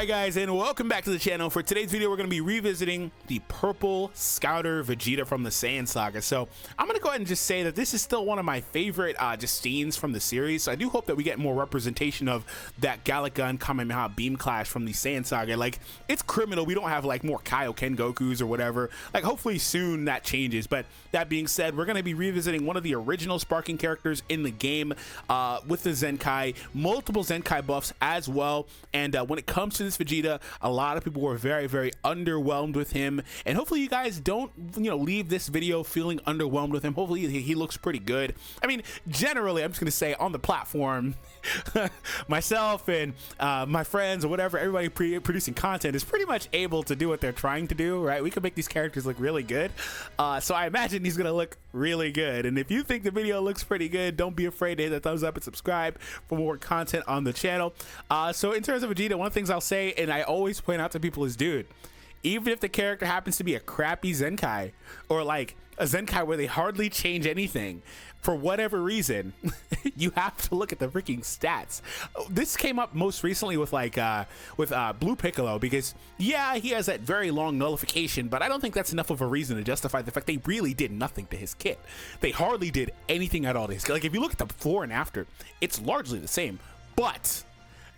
Hi guys, and welcome back to the channel. For today's video, we're going to be revisiting the Purple Scouter Vegeta from the Saiyan Saga. So I'm going to go ahead and just say that this is still one of my favorite just scenes from the series. So I do hope that we get more representation of that Gallic Gun Kamehameha Beam Clash from the Saiyan Saga. Like, it's criminal we don't have like more Kaioken Gokus or whatever. Like, hopefully soon that changes. But that being said, we're going to be revisiting one of the original Sparking characters in the game with the Zenkai, multiple Zenkai buffs as well. And when it comes to this Vegeta, a lot of people were very underwhelmed with him, and hopefully you guys don't leave this video feeling underwhelmed with him. Hopefully he looks pretty good. I mean, generally, I'm just gonna say on the platform, myself and my friends or whatever, everybody producing content is pretty much able to do what they're trying to do, right? We can make these characters look really good, so I imagine he's gonna look really good. And if you think the video looks pretty good, don't be afraid to hit the thumbs up and subscribe for more content on the channel. So in terms of Vegeta, one of the things I'll say, and I always point out to people, is, dude, even if the character happens to be a crappy Zenkai, or like a Zenkai where they hardly change anything for whatever reason, you have to look at the freaking stats. This came up most recently with Blue Piccolo, because yeah, he has that very long nullification, but I don't think that's enough of a reason to justify the fact they really did nothing to his kit. They hardly did anything at all to his kit. Like, if you look at the before and after, it's largely the same, but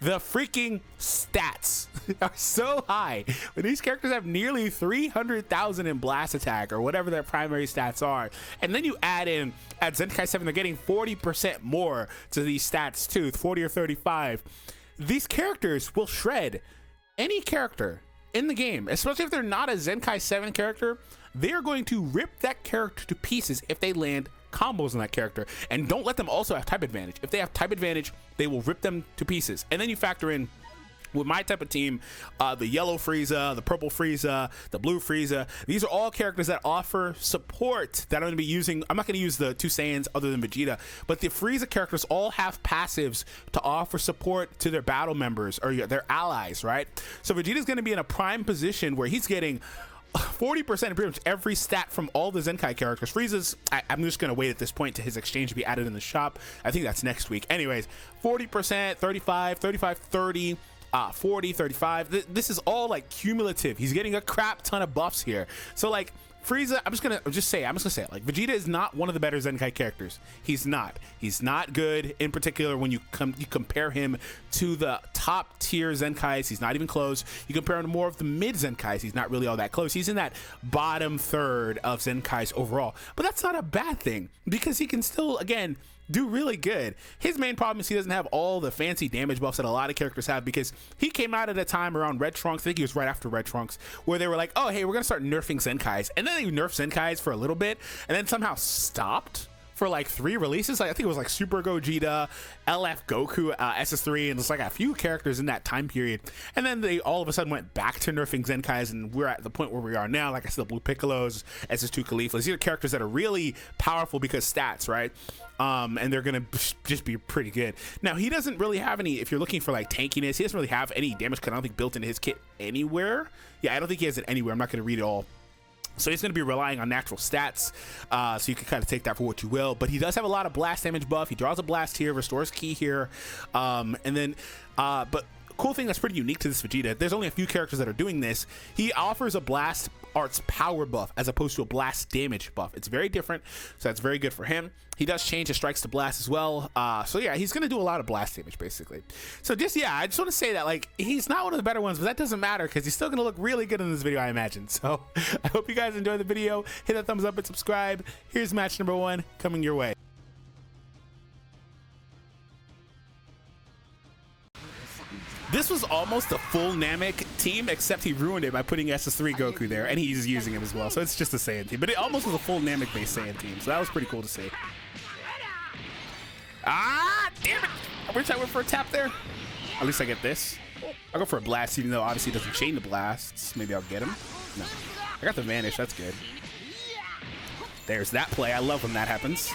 the freaking stats are so high. When these characters have nearly 300,000 in blast attack or whatever their primary stats are, and then you add in at Zenkai 7 they're getting 40% more to these stats too, 40 or 35. These characters will shred any character in the game, especially if they're not a Zenkai 7 character. They're going to rip that character to pieces if they land combos on that character. And don't let them also have type advantage. If they have type advantage, they will rip them to pieces. And then you factor in, with my type of team, the yellow Frieza, the purple Frieza, the blue Frieza. These are all characters that offer support that I'm going to be using. I'm not going to use the two Saiyans other than Vegeta, but the Frieza characters all have passives to offer support to their battle members or their allies, right? So Vegeta's going to be in a prime position where he's getting 40% of pretty much every stat from all the Zenkai characters. Frieza's, I'm just going to wait at this point to his exchange to be added in the shop. I think that's next week. Anyways, 40%, 35, 35, 30, 40, 35. This is all like cumulative. He's getting a crap ton of buffs here. So like, Frieza, I'm just gonna say it. Like, Vegeta is not one of the better Zenkai characters. He's not good. In particular, when you compare him to the top tier Zenkais, he's not even close. You compare him to more of the mid Zenkais, he's not really all that close. He's in that bottom third of Zenkais overall. But that's not a bad thing, because he can still, again, do really good. His main problem is he doesn't have all the fancy damage buffs that a lot of characters have, because he came out at a time around Red Trunks, I think he was right after Red Trunks, where they were like, oh hey, we're gonna start nerfing Zenkais. And then they nerfed Zenkais for a little bit and then somehow stopped for like 3 releases. Like, I think it was like Super Gogeta, LF Goku, SS3, and it's like a few characters in that time period. And then they all of a sudden went back to nerfing Zenkais, and we're at the point where we are now. Like I said, the Blue Piccolos, SS2 Khalifas, these are characters that are really powerful because stats, right? And they're gonna just be pretty good. Now, he doesn't really have any, if you're looking for like tankiness, he doesn't really have any damage cut, I don't think, built into his kit anywhere. Yeah, I don't think he has it anywhere. I'm not gonna read it all. So he's going to be relying on natural stats, so you can kind of take that for what you will. But he does have a lot of blast damage buff. He draws a blast here, restores ki here, and then, but cool thing that's pretty unique to this Vegeta, there's only a few characters that are doing this. He offers a blast arts power buff as opposed to a blast damage buff. It's very different, so that's very good for him. He does change his strikes to blast as well, so yeah, he's gonna do a lot of blast damage basically. So just, yeah, I just want to say that, like, he's not one of the better ones, but that doesn't matter because he's still gonna look really good in this video, I imagine. So I hope you guys enjoyed the video. Hit that thumbs up and subscribe. Here's match number 1 coming your way. This was almost a full Namek team, except he ruined it by putting SS3 Goku there, and he's using him as well, so it's just a Saiyan team. But it almost was a full Namek-based Saiyan team, so that was pretty cool to see. Ah, damn it! I wish I went for a tap there. At least I get this. I'll go for a blast, even though obviously it doesn't chain the blasts. Maybe I'll get him. No. I got the vanish, that's good. There's that play. I love when that happens.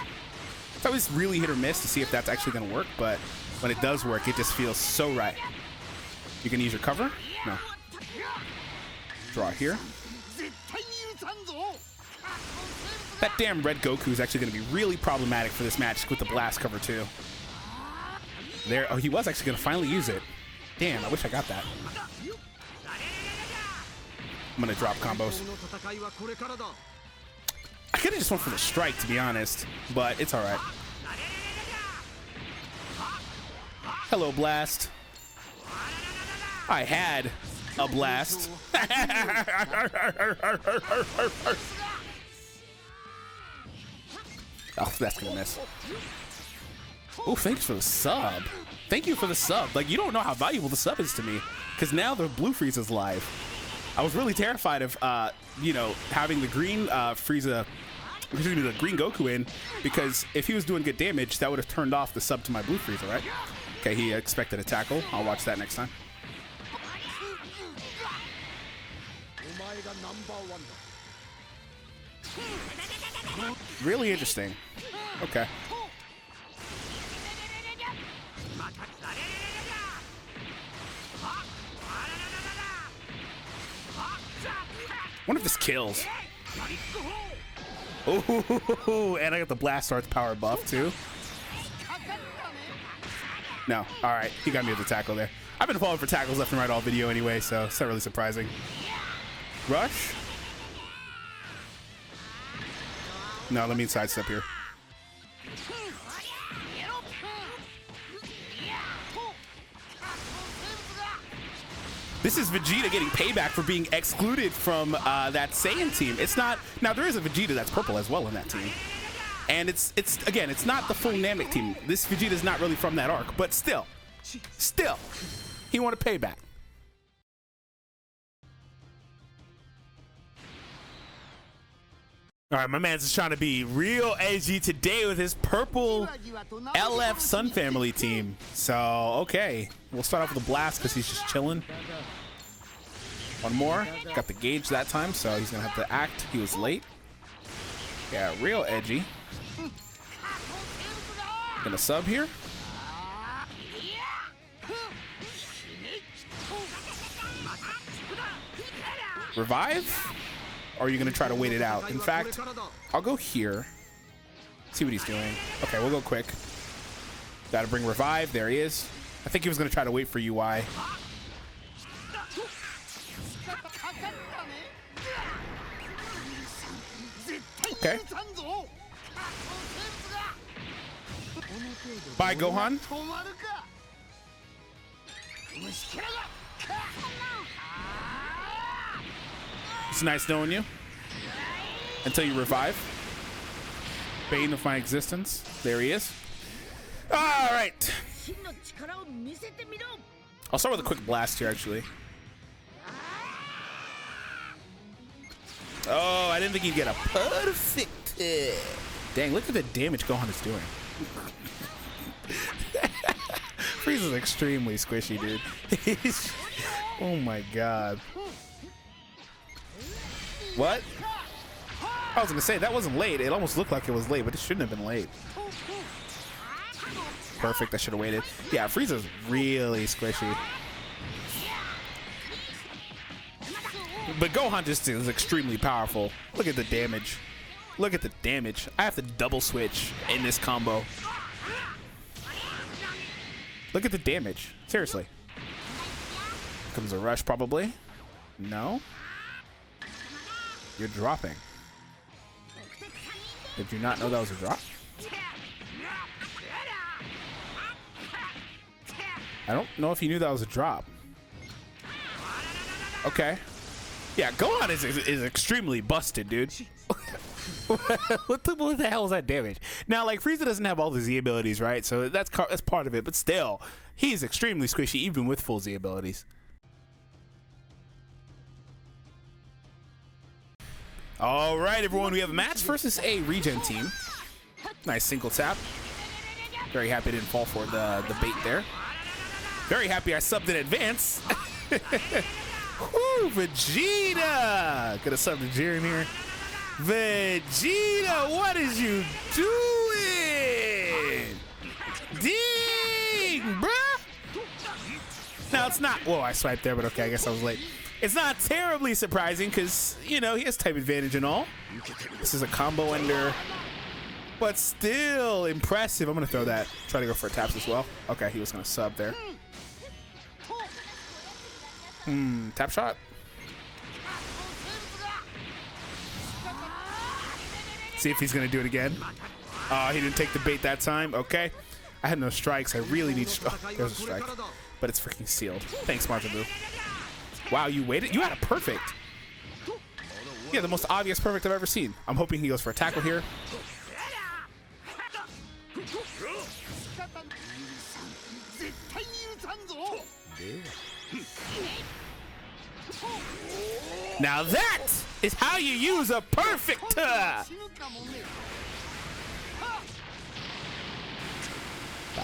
It's always really hit or miss to see if that's actually going to work, but when it does work, it just feels so right. You can use your cover? No. Draw here. That damn red Goku is actually going to be really problematic for this match with the blast cover too. There, oh, he was actually going to finally use it. Damn, I wish I got that. I'm gonna drop combos. I could have just went for the strike, to be honest, but it's all right. Hello, Blast. I had a blast. Oh, that's gonna miss. Oh, thanks for the sub. Thank you for the sub. Like, you don't know how valuable the sub is to me, because now the blue Frieza's live. I was really terrified of, you know, having the green Frieza, excuse me, the green Goku in, because if he was doing good damage, that would have turned off the sub to my blue Frieza, right? Okay, he expected a tackle. I'll watch that next time. Really interesting. Okay. Wonder if this kills. Oh, and I got the Blast Arts power buff too. No, all right, he got me with the tackle there. I've been falling for tackles left and right all video anyway, so it's not really surprising. Rush. No, let me sidestep here. This is Vegeta getting payback for being excluded from that Saiyan team. It's not, now there is a Vegeta that's purple as well in that team. And it's again, it's not the full Namek team. This Vegeta's not really from that arc, but still, he wanted payback. All right, my man's just trying to be real edgy today with his purple LF Sun Family team. So, okay. We'll start off with a blast because he's just chilling. One more. Got the gauge that time, so he's going to have to act. He was late. Yeah, real edgy. Gonna sub here. Revive? Or are you gonna try to wait it out? In fact, I'll go here. See what he's doing. Okay, we'll go quick. Gotta bring Revive. There he is. I think he was gonna try to wait for UI. Okay. Bye, Gohan. It's nice knowing you. Until you revive. Bane of my existence. There he is. All right. I'll start with a quick blast here, actually. Oh, I didn't think he'd get a perfect hit. Dang, look at the damage Gohan is doing. Frieza's extremely squishy, dude. Oh my god. What? I was gonna say, that wasn't late. It almost looked like it was late, but it shouldn't have been late. Perfect, I should have waited. Yeah, Frieza's really squishy. But Gohan just is extremely powerful. Look at the damage. Look at the damage. I have to double switch in this combo. Look at the damage. Seriously. Comes a rush probably. No. You're dropping. Did you not know that was a drop? I don't know if you knew that was a drop. Okay. Yeah, Gohan is extremely busted, dude. what the hell is that damage? Now, like, Frieza doesn't have all the Z abilities, right? So that's part of it, but still, he's extremely squishy even with full Z abilities. All right, everyone, we have a match versus a regen team. Nice single tap. Very happy I didn't fall for the bait there. Very happy I subbed in advance. Woo, Vegeta! Gonna sub to Jiren here. Vegeta, what is you doing? Dang, bruh! Now, it's not... Whoa, I swiped there, but okay, I guess I was late. It's not terribly surprising because, you know, he has type advantage and all. This is a combo ender. But still impressive. I'm going to throw that. Try to go for taps as well. Okay, he was going to sub there. See if he's gonna do it again. Oh, he didn't take the bait that time. Okay. I had no strikes. I really need. Oh, there's a strike, but it's freaking sealed. Thanks, Majin Buu. Wow, you waited. You had a perfect. Yeah, the most obvious perfect I've ever seen. I'm hoping he goes for a tackle here. Now that is how you use a perfect. I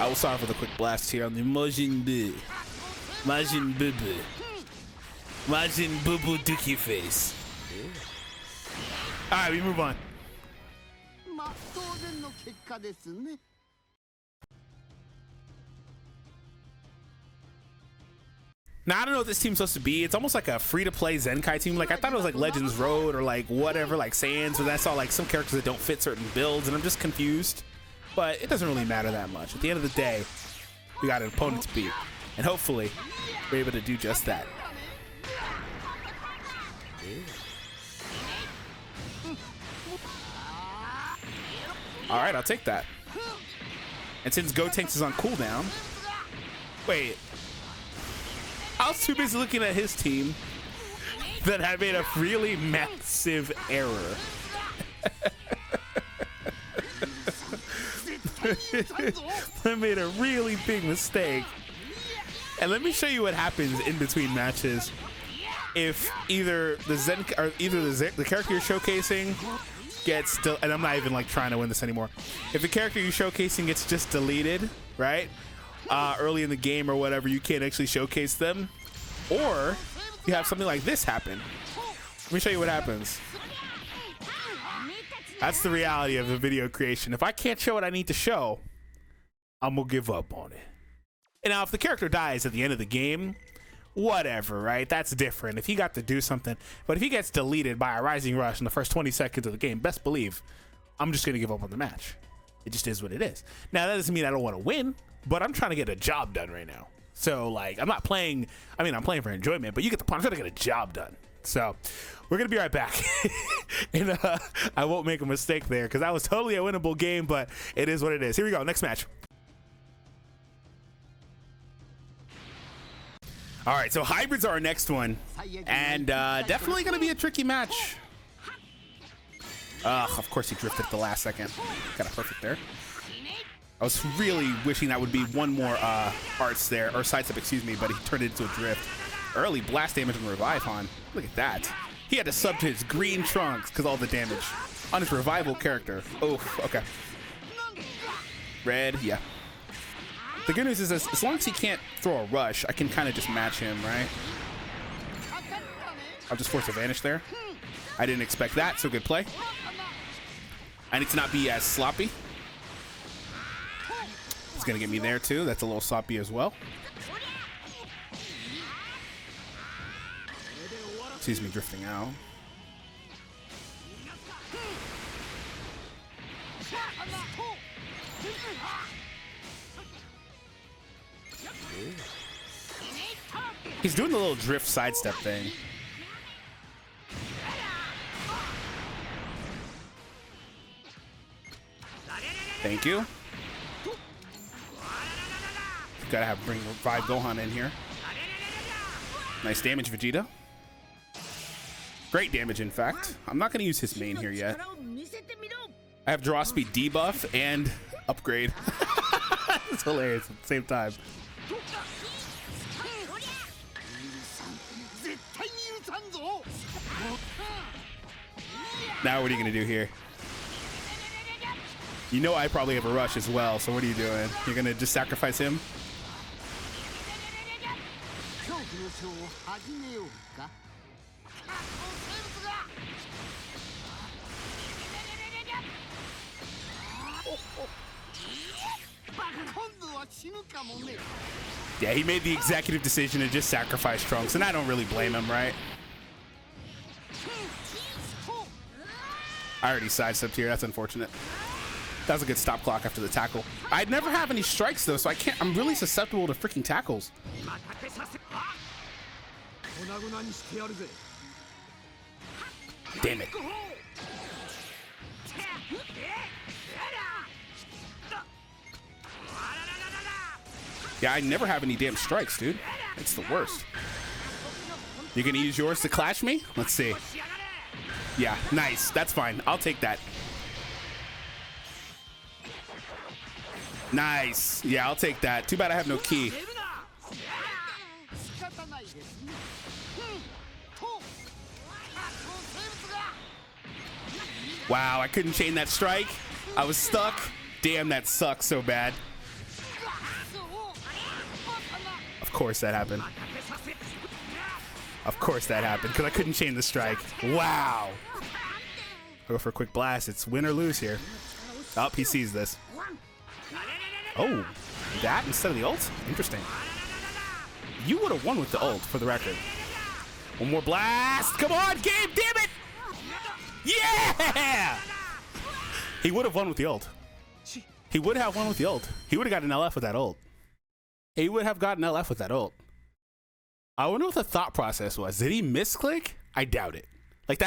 will start off with a quick blast here on the Majin Buu. Majin Buu. Majin Buu Dookie face. Alright, we move on. Now, I don't know what this team's supposed to be. It's almost like a free-to-play Zenkai team. Like, I thought it was like Legends Road or like whatever, like Sans, but I saw like some characters that don't fit certain builds, and I'm just confused. But it doesn't really matter that much. At the end of the day, we got an opponent to beat, and hopefully we're able to do just that. Alright, I'll take that. And since Gotenks is on cooldown... Wait. I was too busy looking at his team that I made a really massive error. I made a really big mistake. And let me show you what happens in between matches if either the character you're showcasing gets and I'm not even like trying to win this anymore. If the character you're showcasing gets just deleted, right? Early in the game or whatever, you can't actually showcase them, or you have something like this happen. Let me show you what happens. That's the reality of the video creation. If I can't show what I need to show, I'm gonna give up on it. And now if the character dies at the end of the game, whatever, right? That's different. If he got to do something, but if he gets deleted by a Rising Rush in the first 20 seconds of the game, best believe I'm just gonna give up on the match. It just is what it is. Now that doesn't mean I don't want to win, but I'm trying to get a job done right now. So like, I'm not playing, I mean, I'm playing for enjoyment, but you get the point. I'm trying to get a job done. So we're gonna be right back. And I won't make a mistake there because that was totally a winnable game, but it is what it is. Here we go, next match. All right, so hybrids are our next one, and definitely gonna be a tricky match. Of course he drifted at the last second. Got a perfect there. I was really wishing that would be one more arts there, or sidestep, excuse me, but he turned it into a drift. Early blast damage and revive on. Look at that. He had to sub to his green Trunks because all the damage on his revival character. Oh, okay. Red, yeah. The good news is as long as he can't throw a rush, I can kind of just match him, right? I'll just force a vanish there. I didn't expect that, so good play. I need to not be as sloppy. He's gonna get me there too. That's a little sloppy as well. Sees me drifting out. He's doing the little drift sidestep thing. Thank you. Gotta have bring Revive Gohan in here. Nice damage, Vegeta. Great damage, in fact. I'm not gonna use his main here yet. I have draw speed debuff and upgrade. It's hilarious at the same time. Now what are you gonna do here? You know I probably have a rush as well, so what are you doing? You're gonna just sacrifice him? Yeah, he made the executive decision to just sacrifice Trunks, and I don't really blame him, right? I already sidestepped here. That's unfortunate. That was a good stop clock after the tackle. I'd never have any strikes though, so I can't. I'm really susceptible to freaking tackles. Damn it. Yeah, I never have any damn strikes, dude. It's the worst. You gonna use yours to clash me? Let's see. Yeah, nice. That's fine. I'll take that. Nice. Yeah, I'll take that. Too bad I have no key. Wow, I couldn't chain that strike. I was stuck. Damn, that sucks so bad. Of course that happened. Of course that happened, because I couldn't chain the strike. Wow. I'll go for a quick blast. It's win or lose here. Oh, he sees this. Oh, that instead of the ult? Interesting. You would have won with the ult, for the record. One more blast. Come on, game, damn it! Yeah! He would have won with the ult. He would have won with the ult. He would have gotten an LF with that ult. He would have gotten LF with that ult. I wonder what the thought process was. Did he misclick? I doubt it. Like,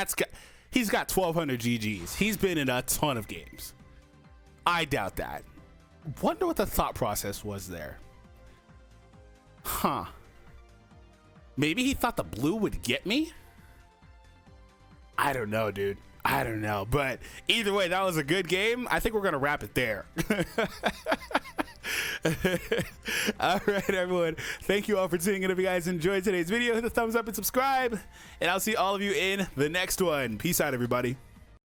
he's got 1,200 GGs. He's been in a ton of games. I doubt that. Wonder what the thought process was there. Huh. Maybe he thought the blue would get me? I don't know, dude. I don't know. But either way, that was a good game. I think we're going to wrap it there. All right, everyone. Thank you all for tuning in. If you guys enjoyed today's video, hit the thumbs up and subscribe. And I'll see all of you in the next one. Peace out, everybody.